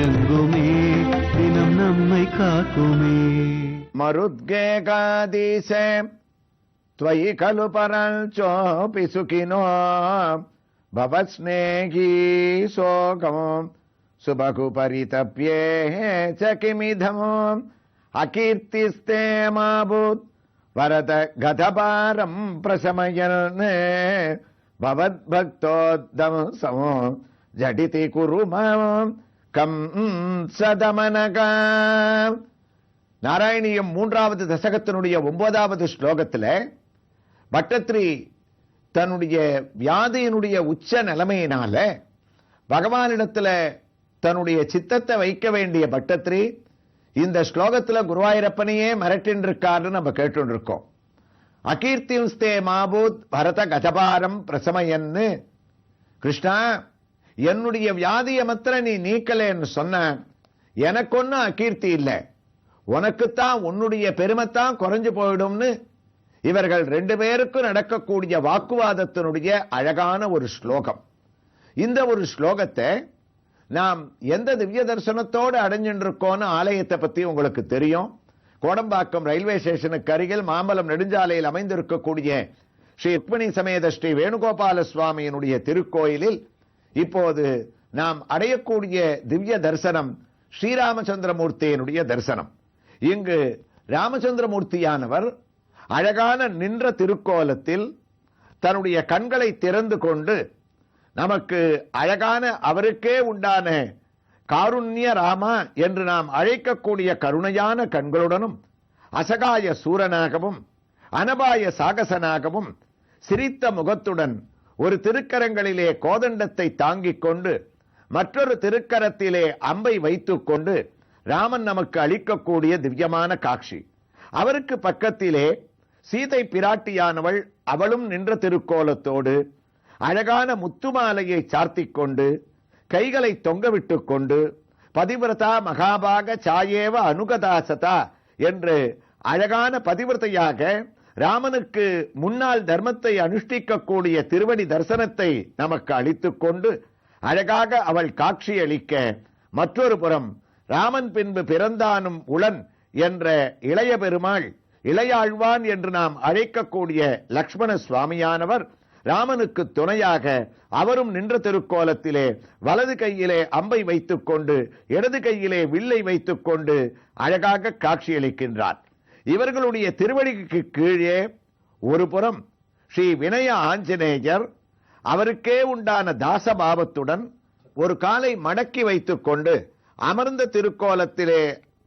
எங்குமே தினம் நம்மை காக்குமே. மருத்கேகாதீசே त्वयि खलु परञ्चोऽपि सुखिनो भवत्स्नेही शोकम् सुबहु परितप्ये च किमिदम् अकीर्तिस्ते माभूत् वरद गतपारम् प्रशमयन् भवद्भक्तोद्दमम् समो झटिति कुरु माम् कम् सदमनका. நாராயணியம் 3வது தசகத்தினுடைய 9வது ஸ்லோகத்துல பட்டத்ரி தன்னுடைய வியாதியினுடைய உச்ச நிலைமையினால பகவானிடத்துல தன்னுடைய சித்தத்தை வைக்க வேண்டிய பட்டத்ரி இந்த ஸ்லோகத்துல குருவாயூரப்பனையே மிரட்டின்றிருக்காருன்னு நம்ம கேட்டுருக்கோம். அகீர்த்தியுஸ்தே மாபூத் பரத கஜபாரம் பிரசமயன்னு, கிருஷ்ணா என்னுடைய வியாதியை மாத்திரம் நீ நீக்கலேன்னு சொன்ன, எனக்கு ஒன்னும் அகீர்த்தி இல்லை, உனக்குத்தான் உன்னுடைய பெருமைத்தான் குறைஞ்சு போயிடும்னு இவர்கள் 2 பேருக்கும் நடக்கக்கூடிய வாக்குவாதத்தினுடைய அழகான ஒரு ஸ்லோகம். இந்த ஒரு ஸ்லோகத்தை நாம் எந்த திவ்ய தரிசனத்தோடு அடைஞ்சிருக்கோன்னு ஆலயத்தை பத்தி உங்களுக்கு தெரியும். கோடம்பாக்கம் ரயில்வே ஸ்டேஷனுக்கு அருகில் மாம்பலம் நெடுஞ்சாலையில் அமைந்திருக்கக்கூடிய ஸ்ரீ ருக்மிணி சமேத ஸ்ரீ வேணுகோபால சுவாமியினுடைய திருக்கோயிலில் இப்போது நாம் அடையக்கூடிய திவ்ய தரிசனம் ஸ்ரீராமச்சந்திரமூர்த்தியினுடைய தரிசனம். இங்கு ராமச்சந்திரமூர்த்தியானவர் அழகான நின்ற திருக்கோலத்தில் தன்னுடைய கண்களை திறந்து கொண்டு நமக்கு அழகான அவருக்கே உண்டான காருண்ய ராமா என்று நாம் அழைக்கக்கூடிய கருணையான கண்களுடனும் அசகாய சூரனாகவும் அனபாய சாகசனாகவும் சிரித்த முகத்துடன் ஒரு திருக்கரங்களிலே கோதண்டத்தை தாங்கிக் கொண்டு மற்றொரு திருக்கரத்திலே அம்பை வைத்துக் கொண்டு ராமன் நமக்கு அளிக்கக்கூடிய திவ்யமான காட்சி. அவருக்கு பக்கத்திலே சீதை பிராட்டியானவள் அவளும் நின்ற திருக்கோலத்தோடு அழகான முத்துமாலையை சார்த்திக் கொண்டு கைகளை தொங்கவிட்டுக் கொண்டு பதிவிரதா மகாபாக சாயேவ அனுகதாசதா என்று அழகான பதிவிரதையாக ராமனுக்கு முன்னால் தர்மத்தை அனுஷ்டிக்கக்கூடிய திருவடி தரிசனத்தை நமக்கு அளித்துக் கொண்டு அழகாக அவள் காட்சியளிக்க, மற்றொரு புறம் ராமன் பின்பு பிறந்தானும் உளன் என்ற இளைய பெருமாள் இளையாழ்வான் என்று நாம் அழைக்கக்கூடிய லக்ஷ்மண சுவாமியானவர் ராமனுக்கு துணையாக அவரும் நின்ற திருக்கோலத்திலே வலது கையிலே அம்பை வைத்துக் கொண்டு இடது கையிலே வில்லை வைத்துக் கொண்டு அழகாக காட்சியளிக்கின்றார். இவர்களுடைய திருவடிக்கு கீழே ஒரு புறம் ஸ்ரீ வினய ஆஞ்சநேயர் அவருக்கே உண்டான தாசபாவத்துடன் ஒரு காலை மடக்கி வைத்துக் கொண்டு அமர்ந்த திருக்கோலத்திலே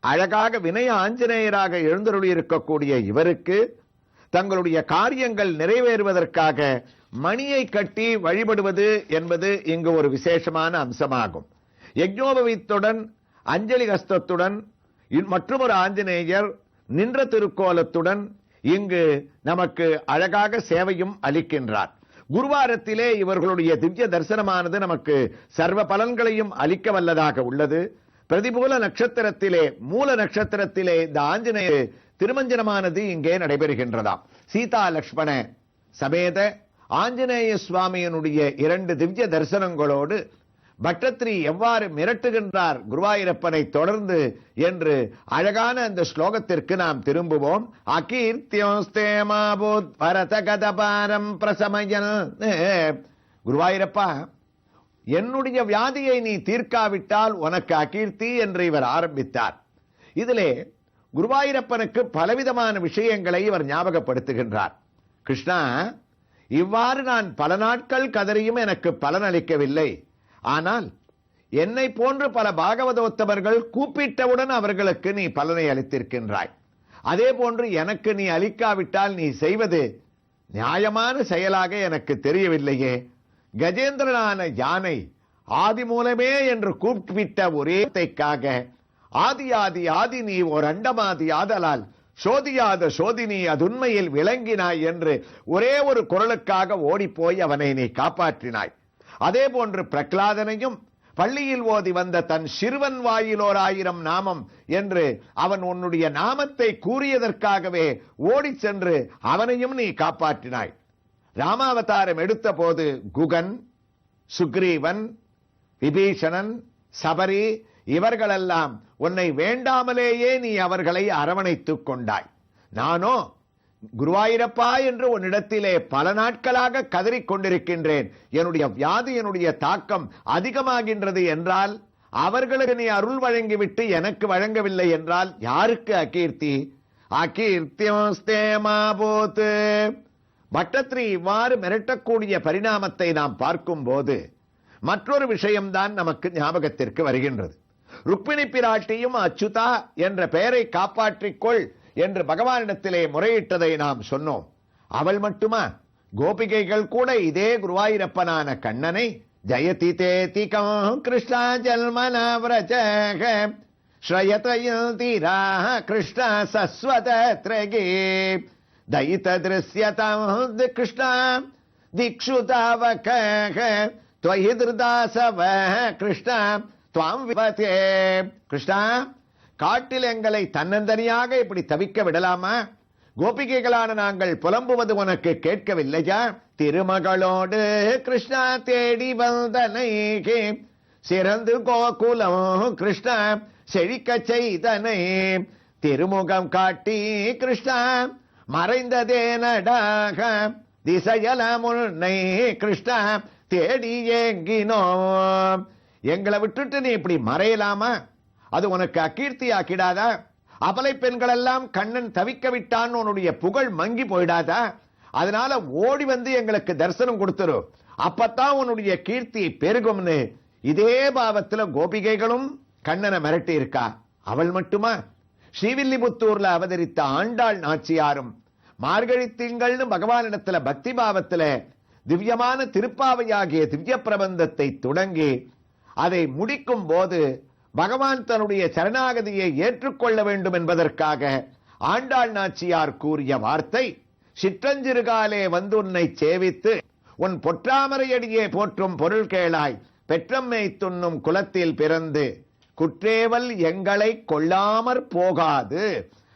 அழகாக வினய ஆஞ்சநேயராக எழுந்தருளி இருக்கக்கூடிய இவருக்கு தங்களுடைய காரியங்கள் நிறைவேறுவதற்காக மணியை கட்டி வழிபடுவது என்பது இங்கு ஒரு விசேஷமான அம்சமாகும். யஜ்ஞோபவீத்துடன் அஞ்சலி ஹஸ்தத்துடன் மற்றொரு ஆஞ்சநேயர் நின்ற திருக்கோலத்துடன் இங்கு நமக்கு அழகாக சேவையும் அளிக்கின்றார். குருவாரத்திலே இவர்களுடைய திவ்ய தரிசனமானது நமக்கு சர்வ பலன்களையும் அளிக்க வல்லதாக உள்ளது. பிரதிபூல நட்சத்திரத்திலே மூல நட்சத்திரத்திலே இந்த ஆஞ்சநேயர் திருமஞ்சனமானது இங்கே நடைபெறுகின்றதாம். சீதா லக்ஷ்மண சமேத ஆஞ்சநேய சுவாமியினுடைய 2 திவ்ய தரிசனங்களோடு பட்டத்ரி எவ்வாறு மிரட்டுகின்றார் குருவாயூரப்பனை தொடர்ந்து என்று அழகான அந்த ஸ்லோகத்திற்கு நாம் திரும்புவோம். அகீர்த்தியோஸ்தே மாபூத் பரத கதபாரம் பிரசமயன். குருவாயூரப்பா, என்னுடைய வியாதியை நீ தீர்க்காவிட்டால் உனக்கு அகீர்த்தி என்று இவர் ஆரம்பித்தார். இதிலே குருவாயூரப்பனுக்கு பலவிதமான விஷயங்களை இவர் ஞாபகப்படுத்துகின்றார். கிருஷ்ணா, இவ்வாறு நான் பல நாட்கள் கதறியும் எனக்கு பலன் அளிக்கவில்லை. ஆனால் என்னை போன்று பல பாகவதோத்தமர்கள் கூப்பிட்டவுடன் அவர்களுக்கு நீ பலனை அளித்திருக்கின்றாய். அதே போன்று எனக்கு நீ அளிக்காவிட்டால் நீ செய்வது நியாயமான செயலாக எனக்கு தெரியவில்லையே. கஜேந்திரனான யானை ஆதி மூலமே என்று கூப்பிட்ட ஒரேக்காக ஆதி ஆதி ஆதி நீ ஓர் அண்டமாதி ஆதலால் சோதியாத சோதினி அதுண்மையில் விளங்கினாய் என்று ஒரே ஒரு குரலுக்காக ஓடிப்போய் அவனை நீ காப்பாற்றினாய். அதே போன்று பிரகலாதனையும் பள்ளியில் ஓதி வந்த தன் சிறுவன் வாயிலோர் 1000 நாமம் என்று அவன் உன்னுடைய நாமத்தை கூறியதற்காகவே ஓடி சென்று அவனையும் நீ காப்பாற்றினாய். ராமாவதாரம் எடுத்த போது குகன், சுக்ரீவன், விபீஷணன், சபரி இவர்களெல்லாம் உன்னை வேண்டாமலேயே நீ அவர்களை அரவணைத்துக் கொண்டாய். நானோ குருவாயூரப்பா என்று உன்னிடத்திலே பல நாட்களாக கதறிக் கொண்டிருக்கின்றேன். என்னுடைய வியாதி, என்னுடைய தாக்கம் அதிகமாகின்றது என்றால் அவர்களுக்கு நீ அருள் வழங்கிவிட்டு எனக்கு வழங்கவில்லை என்றால் யாருக்கு அகீர்த்தி? அகீர்த்தியஸ்தேமாபூத். பட்டத்ரி இவ்வாறு மிரட்டக்கூடிய பரிணாமத்தை நாம் பார்க்கும் போது மற்றொரு விஷயம்தான் நமக்கு ஞாபகத்திற்கு வருகின்றது. ருக்மிணி பிராட்டியும் அச்சுதா என்ற பெயரை காப்பாற்றிக்கொள் என்று பகவானிடத்திலே முறையிட்டதை நாம் சொன்னோம். அவள் மட்டுமா, கோபிகைகள் கூட இதே குருவாயூரப்பனான கண்ணனை ஜயதி தேதிகம் கிருஷ்ணா ஜல்மனா விரஜக ஸ்ரயதயதிரா கிருஷ்ணா சஸ்வதத்ரகே தயித திருஷ்யதம் கிருஷ்ணா திக்ஷுதாவகக त्वयि திருதாசவ கிருஷ்ணா துவாம் விபதே. கிருஷ்ணா, காட்டில் எங்களை தன்னந்தனியாக இப்படி தவிக்க விடலாமா? கோபிகைகளான நாங்கள் புலம்புவது உனக்கு கேட்கவில்லையா? திருமகளோடு கிருஷ்ணா தேடி வந்தனை சிறந்து கோகுலம் கிருஷ்ணா செழிக்க செய்தனை திருமுகம் காட்டி கிருஷ்ணா மறைந்ததே நடாக திசையல முன்னை கிருஷ்ணா தேடி ஏங்கினோம். எங்களை விட்டுட்டு நீ இப்படி மறையலாமா? அது உனக்கு அகீர்த்தி ஆக்கிடாதா? அபலை பெண்கள் எல்லாம் கண்ணன் தவிக்க விட்டான் உன்னுடைய புகழ் மங்கி போயிடாதா? அதனால ஓடி வந்து எங்களுக்கு தரிசனம் கொடுத்துரு, அப்பத்தான் உன்னுடைய கீர்த்தி பெருகும்னு இதே பாவத்துல கோபிகைகளும் கண்ணனை மிரட்டி இருக்கா. அவள் மட்டுமா, ஸ்ரீவில்லிபுத்தூர்ல அவதரித்த ஆண்டாள் நாச்சியாரும் மார்கழி திங்கள்னு பகவானிடத்துல பக்தி பாவத்துல திவ்யமான திருப்பாவையாகிய திவ்ய பிரபந்தத்தை தொடங்கி அதை முடிக்கும் போது பகவான் தன்னுடைய சரணாகதியை ஏற்றுக்கொள்ள வேண்டும் என்பதற்காக ஆண்டாள் நாச்சியார் கூறிய வார்த்தை, சிற்றஞ்சிறுகாலே வந்து உன்னை சேவித்து உன் பொற்றாமரையடியே போற்றும் பொருள் கேளாய் பெற்றம்மை துண்ணும் குலத்தில் பிறந்து குற்றேவல் எங்களை கொள்ளாமற் போகாது.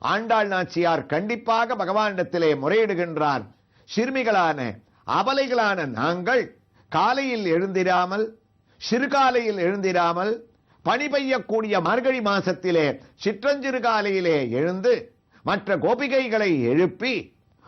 ஆண்டாள் நாச்சியார் கண்டிப்பாக பகவானிடத்திலே முறையிடுகின்றார். சிறுமிகளான அபலைகளான நாங்கள் காலையில் எழுந்திராமல், சிறுகாலையில் எழுந்திராமல், பனி பெய்யக்கூடிய மார்கழி மாசத்திலே சிற்றஞ்சிறு காலையிலே எழுந்து மற்ற கோபிகைகளை எழுப்பி,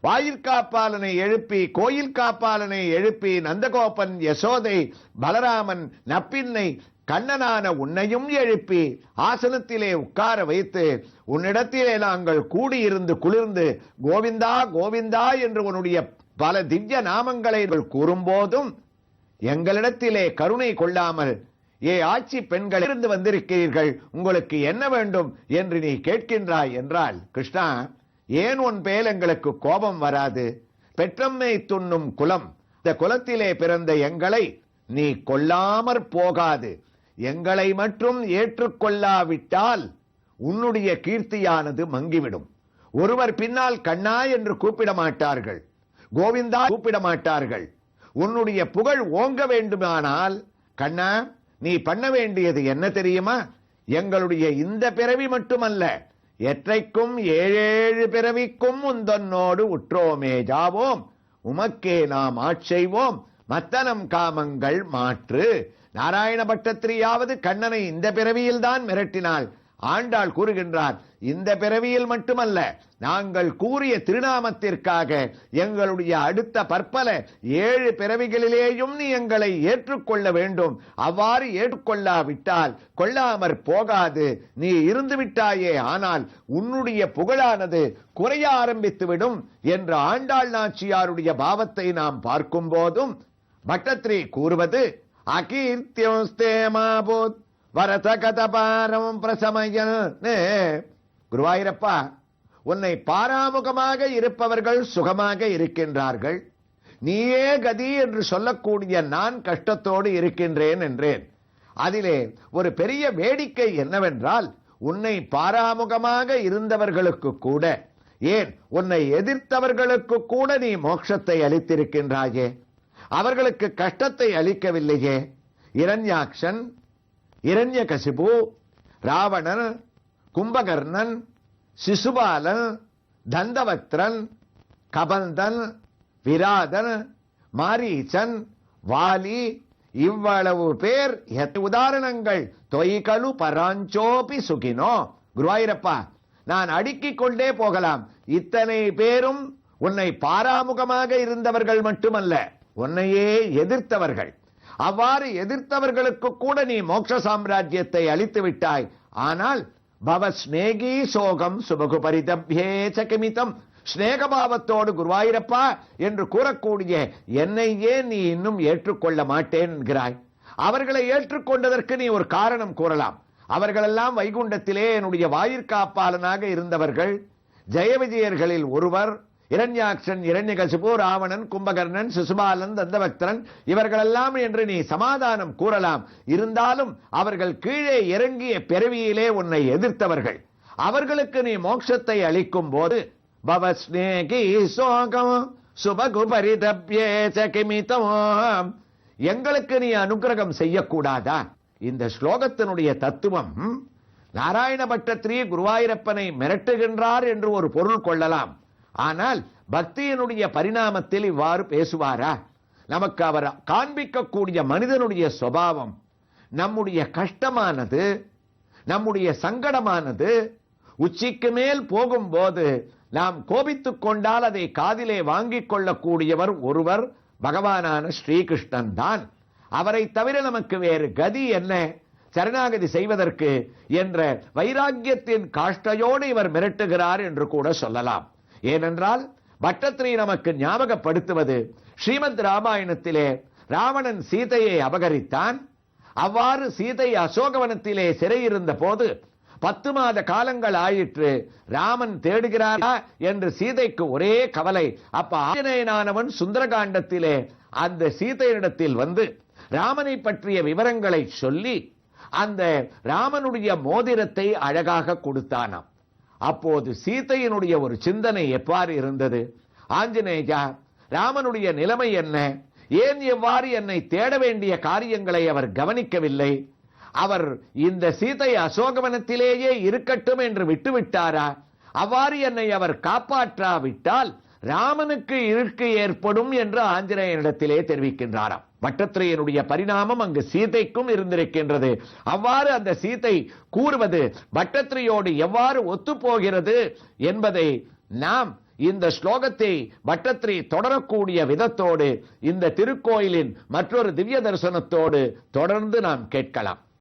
வாயிற்காப்பாளனை எழுப்பி, கோயில் காப்பாளனை எழுப்பி, நந்தகோபன், யசோதை, பலராமன், நப்பின்னை, கண்ணனான உன்னையும் எழுப்பி ஆசனத்திலே உட்கார வைத்து உன்னிடத்திலே நாங்கள் கூடியிருந்து குளிர்ந்து கோவிந்தா கோவிந்தா என்று உன்னுடைய பல திவ்ய நாமங்களை கூறும்போதும் எங்களிடத்திலே கருணை கொள்ளாமல், ஏ ஆட்சி பெண்கள் இருந்து வந்திருக்கிறீர்கள், உங்களுக்கு என்ன வேண்டும் என்று நீ கேட்கின்றாய் என்றால், கிருஷ்ணா, ஏன் உன் பேல் எங்களுக்கு கோபம் வராது? பெற்றம்மை துண்ணும் குலம், இந்த குலத்திலே பிறந்த எங்களை நீ கொல்லாமற் போகாது. எங்களை மட்டும் ஏற்றுக்கொள்ளாவிட்டால் உன்னுடைய கீர்த்தியானது மங்கிவிடும். ஒருவர் பின்னால் கண்ணா என்று கூப்பிட மாட்டார்கள், கோவிந்தா கூப்பிட மாட்டார்கள். உன்னுடைய புகழ் ஓங்க வேண்டுமானால் கண்ணா, நீ பண்ண வேண்டியது என்ன தெரியுமா? எங்களுடைய இந்த பிறவி மட்டுமல்ல, எற்றைக்கும் ஏழேழு பிறவிக்கும் உந்தன்னோடு உற்றோமே ஜாவோம், உமக்கே நாம் ஆட்செய்வோம், மத்தனம் காமங்கள் மாற்று. நாராயண பட்டத்திரியாவது கண்ணனை இந்த பிறவியில்தான் மிரட்டினாள். ஆண்டாள் கூறுகின்றார், இந்த பிறவியில் மட்டுமல்ல, நாங்கள் கூறிய திருநாமத்திற்காக எங்களுடைய அடுத்த பற்பல 7 பிறவிகளிலேயும் நீ எங்களை ஏற்றுக்கொள்ள வேண்டும். அவ்வாறு ஏற்றுக்கொள்ளாவிட்டால் கொள்ளாமற் போகாது. நீ இருந்து விட்டாயே, ஆனால் உன்னுடைய புகழானது குறைய ஆரம்பித்துவிடும் என்ற ஆண்டாள் நாச்சியாருடைய பாவத்தை நாம் பார்க்கும் போதும் பட்டத்ரி கூறுவது, அகீர்த்தியோஸ்தேமாபூத் வரதகதபாரம் பிரசமயன். குருவாயூரப்பா, உன்னை பாராமுகமாக இருப்பவர்கள் சுகமாக இருக்கின்றார்கள், நீயே கதி என்று சொல்லக்கூடிய நான் கஷ்டத்தோடு இருக்கின்றேன் என்றேன். அதிலே ஒரு பெரிய வேடிக்கை என்னவென்றால், உன்னை பாராமுகமாக இருந்தவர்களுக்கு கூட, ஏன் உன்னை எதிர்த்தவர்களுக்கு கூட நீ மோட்சத்தை அளித்திருக்கின்றாயே, அவர்களுக்கு கஷ்டத்தை அளிக்கவில்லையே. இரண்யாக்ஷன், இரண்யகசிபு, ராவணன், கும்பகர்ணன், சிசுபாலன், தந்தவக்திரன், கபந்தன், விராதன், மாரீச்சன், வாலி, இவ்வளவு பேர் உதாரணங்கள் தொய்கலு பராஞ்சோபி சுகினோ. குருவாயூரப்பா, நான் அடுக்கிக் கொண்டே போகலாம். இத்தனை பேரும் உன்னை பாராமுகமாக இருந்தவர்கள் மட்டுமல்ல, உன்னையே எதிர்த்தவர்கள். அவ்வாறு எதிர்த்தவர்களுக்கு கூட நீ மோட்ச சாம்ராஜ்யத்தை அளித்து விட்டாய். ஆனால் பவ ஸ்நேகி சோகம் சுபகு பரிதப்யே சகிமிதம், ஸ்நேகபாவத்தோடு குருவாயூரப்பா என்று கூறக்கூடிய என்னை ஏன் நீ இன்னும் ஏற்றுக்கொள்ள மாட்டேன் என்கிறாய்? அவர்களை ஏற்றுக்கொண்டதற்கு நீ ஒரு காரணம் கூறலாம். அவர்களெல்லாம் வைகுண்டத்திலே என்னுடைய வாயிற்காப்பாளனாக இருந்தவர்கள். ஜெய விஜயர்களில் ஒருவர் இரண்யாக்ஷன், இரண்யகசிபு, ராவணன், கும்பகர்ணன், சிசுபாலன், தந்தபக்தரன் இவர்களெல்லாம் என்று நீ சமாதானம் கூறலாம். இருந்தாலும் அவர்கள் கீழே இறங்கிய பிறவியிலே உன்னை எதிர்த்தவர்கள். அவர்களுக்கு நீ மோட்சத்தை அளிக்கும் போது பவஸ்நேகி சோகம் சுபகு பரிதப்யே சகிமிதம், எங்களுக்கு நீ அனுகிரகம் செய்யக்கூடாதா? இந்த ஸ்லோகத்தினுடைய தத்துவம் நாராயண பட்டத்திரி குருவாயூரப்பனை மிரட்டுகின்றார் என்று ஒரு பொருள் கொள்ளலாம். ஆனால் பக்தியினுடைய பரிணாமத்தில் இவ்வாறு பேசுவாரா? நமக்கு அவர் காண்பிக்கக்கூடிய மனிதனுடைய சுபாவம், நம்முடைய கஷ்டமானது, நம்முடைய சங்கடமானது உச்சிக்கு மேல் போகும்போது நாம் கோபித்துக் கொண்டால் அதை காதிலே வாங்கிக் கொள்ளக்கூடியவர் ஒருவர் பகவானான ஸ்ரீகிருஷ்ணன் தான். அவரை தவிர நமக்கு வேறு கதி என்ன சரணாகதி செய்வதற்கு என்ற வைராக்கியத்தின் காஷ்டையோடு இவர் மிரட்டுகிறார் என்று கூட சொல்லலாம். ஏனென்றால் பட்டத்திரி நமக்கு ஞாபகப்படுத்துவது ஸ்ரீமத் ராமாயணத்திலே ராவணன் சீதையை அபகரித்தான். அவ்வாறு சீதை அசோகவனத்திலே சிறையிருந்த போது 10 மாத காலங்கள் ஆயிற்று. ராமன் தேடுகிறாரா என்று சீதைக்கு ஒரே கவலை. அப்ப ஆஞ்சநேயனானவன் சுந்தரகாண்டத்திலே அந்த சீதையிடத்தில் வந்து ராமனை பற்றிய விவரங்களை சொல்லி அந்த ராமனுடைய மோதிரத்தை அழகாக கொடுத்தானாம். அப்போது சீதையினுடைய ஒரு சிந்தனை எவ்வாறு இருந்தது? ஆஞ்சநேயா, ராமனுடைய நிலைமை என்ன? ஏன் எவ்வாறு என்னை தேட வேண்டிய காரியங்களை அவர் கவனிக்கவில்லை? அவர் இந்த சீதை அசோகவனத்திலேயே இருக்கட்டும் என்று விட்டுவிட்டாரா? அவ்வாறு என்னை அவர் காப்பாற்றாவிட்டால் ராமனுக்கு இழுக்கு ஏற்படும் என்று ஆஞ்சநேயனிடத்திலே தெரிவிக்கின்றாராம். பட்டத்திரையனுடைய பரிணாமம் அங்கு சீதைக்கும் இருந்திருக்கின்றது. அவ்வாறு அந்த சீதை கூறுவது பட்டத்திரையோடு எவ்வாறு ஒத்துப்போகிறது என்பதை நாம் இந்த ஸ்லோகத்தை பட்டத்திரி தொடரக்கூடிய விதத்தோடு இந்த திருக்கோயிலின் மற்றொரு திவ்ய தரிசனத்தோடு தொடர்ந்து நாம் கேட்கலாம்.